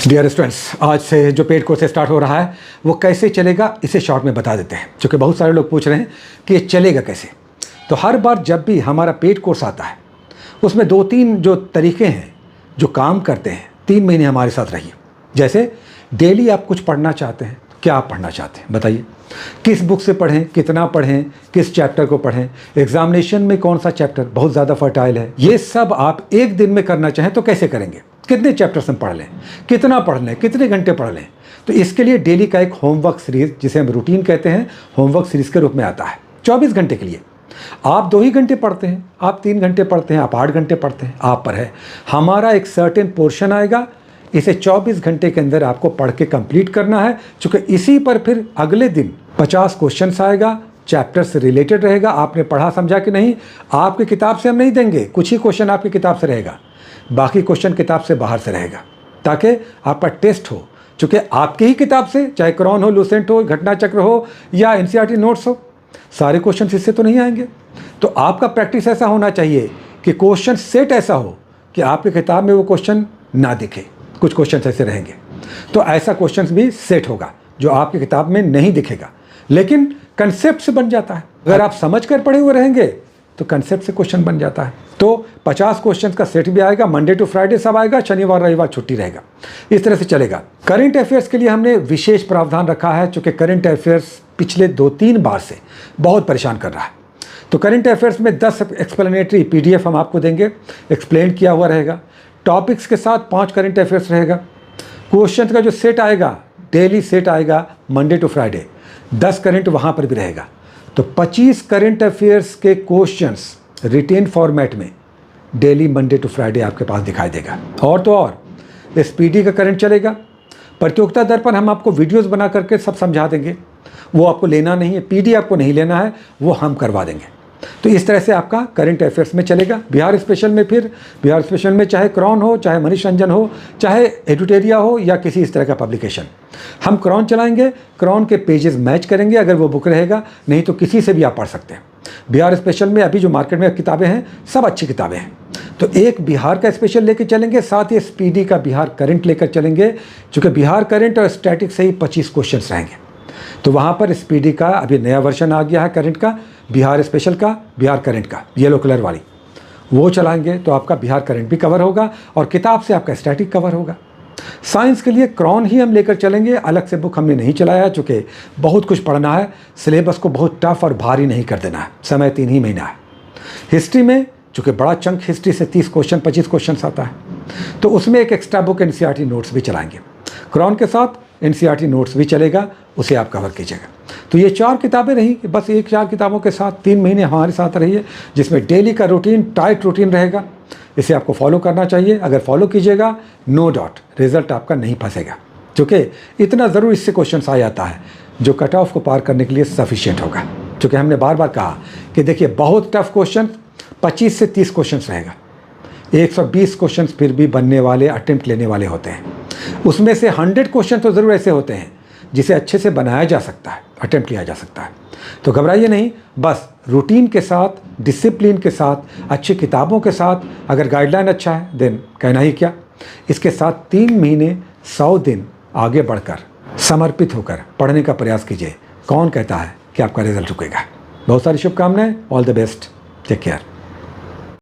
Dear students, आज से जो पेड कोर्स स्टार्ट हो रहा है वो कैसे चलेगा इसे शॉर्ट में बता देते हैं, क्योंकि बहुत सारे लोग पूछ रहे हैं कि ये चलेगा कैसे। तो हर बार जब भी हमारा पेड कोर्स आता है उसमें 2-3 जो तरीके हैं जो काम करते हैं। 3 महीने हमारे साथ रहिए। जैसे डेली आप कुछ पढ़ना चाहते हैं, क्या आप पढ़ना चाहते हैं बताइए, किस बुक से पढ़ें, कितना पढ़ें, किस चैप्टर को पढ़ें, एग्जामिनेशन में कौन सा चैप्टर बहुत ज़्यादा फर्टाइल है, ये सब आप एक दिन में करना चाहें तो कैसे करेंगे, कितने चैप्टर्स हम पढ़ लें, कितना पढ़ लें, कितने घंटे पढ़ लें। तो इसके लिए डेली का एक होमवर्क सीरीज, जिसे हम रूटीन कहते हैं, होमवर्क सीरीज के रूप में आता है। 24 घंटे के लिए आप 2 ही घंटे पढ़ते हैं, आप 3 घंटे पढ़ते हैं, आप 8 घंटे पढ़ते हैं, आप पर है। हमारा एक सर्टेन पोर्शन आएगा, इसे 24 घंटे के अंदर आपको पढ़ के कंप्लीट करना है। चूँकि इसी पर फिर अगले दिन 50 क्वेश्चंस आएगा, चैप्टर से रिलेटेड रहेगा। आपने पढ़ा समझा कि नहीं, आपकी किताब से हम नहीं देंगे, कुछ ही क्वेश्चन आपकी किताब से रहेगा, बाकी क्वेश्चन किताब से बाहर से रहेगा, ताकि आपका टेस्ट हो। चूँकि आपकी ही किताब से, चाहे क्रॉन हो, लूसेंट हो, घटना चक्र हो या एनसीईआरटी नोट्स हो, सारे क्वेश्चन इससे तो नहीं आएंगे। तो आपका प्रैक्टिस ऐसा होना चाहिए कि क्वेश्चन सेट ऐसा हो कि आपकी किताब में वो क्वेश्चन ना दिखे, कुछ क्वेश्चन ऐसे रहेंगे। तो ऐसा क्वेश्चन भी सेट होगा जो आपकी किताब में नहीं दिखेगा, लेकिन कंसेप्ट से बन जाता है। अगर आप समझ कर पढ़े हुए रहेंगे तो कंसेप्ट से क्वेश्चन बन जाता है। तो 50 क्वेश्चन का सेट भी आएगा, मंडे टू फ्राइडे सब आएगा, शनिवार रविवार छुट्टी रहेगा। इस तरह से चलेगा। करंट अफेयर्स के लिए हमने विशेष प्रावधान रखा है, चूँकि करंट अफेयर्स पिछले 2-3 बार से बहुत परेशान कर रहा है। तो करंट अफेयर्स में 10 एक्सप्लेनेटरी PDF हम आपको देंगे, एक्सप्लेन किया हुआ रहेगा। टॉपिक्स के साथ 5 करंट अफेयर्स रहेगा। क्वेश्चन का जो सेट आएगा, डेली सेट आएगा मंडे टू फ्राइडे, 10 करंट वहाँ पर भी रहेगा। तो 25 करंट अफेयर्स के क्वेश्चंस रिटेन फॉर्मेट में डेली मंडे टू फ्राइडे आपके पास दिखाई देगा। और तो और SPD का करंट चलेगा। प्रतियोगिता दर्पण हम आपको वीडियोस बना करके सब समझा देंगे, वो आपको लेना नहीं है, PD आपको नहीं लेना है, वो हम करवा देंगे। तो इस तरह से आपका करंट अफेयर्स में चलेगा। बिहार स्पेशल में फिर बिहार स्पेशल में चाहे क्रॉन हो, चाहे मनीष रंजन हो, चाहे एडुटेरिया हो या किसी इस तरह का पब्लिकेशन, हम क्रॉन चलाएंगे। क्रॉन के पेजेस मैच करेंगे अगर वो बुक रहेगा, नहीं तो किसी से भी आप पढ़ सकते हैं। बिहार स्पेशल में अभी जो मार्केट में किताबें हैं सब अच्छी किताबें हैं। तो एक बिहार का स्पेशल लेकर चलेंगे, साथ ही SPD का बिहार करंट लेकर चलेंगे, चूँकि बिहार करंट और स्टैटिक से ही 25 क्वेश्चन रहेंगे। तो वहाँ पर SPD का अभी नया वर्जन आ गया है करंट का, बिहार स्पेशल का, बिहार करंट का, येलो कलर वाली, वो चलाएंगे तो आपका बिहार करंट भी कवर होगा और किताब से आपका स्टैटिक कवर होगा। साइंस के लिए क्रॉन ही हम लेकर चलेंगे, अलग से बुक हमने नहीं चलाया, चूँकि बहुत कुछ पढ़ना है, सिलेबस को बहुत टफ और भारी नहीं कर देना है, समय 3 ही महीना है। हिस्ट्री में चूँकि बड़ा चंक हिस्ट्री से 30 क्वेश्चन 25 क्वेश्चन आता है, तो उसमें एक एक्स्ट्रा बुक NCERT नोट्स भी चलाएंगे। क्रॉन के साथ NCERT नोट्स भी चलेगा, उसे आप कवर कीजिएगा। तो ये 4 किताबें रही, बस 4 किताबों के साथ 3 महीने हमारे साथ रहिए, जिसमें डेली का रूटीन, टाइट रूटीन रहेगा। इसे आपको फॉलो करना चाहिए। अगर फॉलो कीजिएगा, नो डाउट रिजल्ट आपका नहीं फंसेगा, क्योंकि इतना ज़रूर इससे क्वेश्चन आ जाता है जो कट ऑफ को पार करने के लिए सफिशिएंट होगा। क्योंकि हमने बार बार कहा कि देखिए, बहुत टफ क्वेश्चन 25 से 30 क्वेश्चन रहेगा, 120 क्वेश्चन फिर भी बनने वाले, अटेम्प्ट लेने वाले होते हैं। उसमें से 100 क्वेश्चन तो ज़रूर ऐसे होते हैं जिसे अच्छे से बनाया जा सकता है, अटेम्प्ट लिया जा सकता है। तो घबराइए नहीं, बस रूटीन के साथ, डिसिप्लिन के साथ, अच्छी किताबों के साथ, अगर गाइडलाइन अच्छा है देन कहना ही क्या। इसके साथ 3 महीने 100 दिन आगे बढ़कर समर्पित होकर पढ़ने का प्रयास कीजिए। कौन कहता है कि आपका रिजल्ट रुकेगा। बहुत सारी शुभकामनाएं, all the best, take care.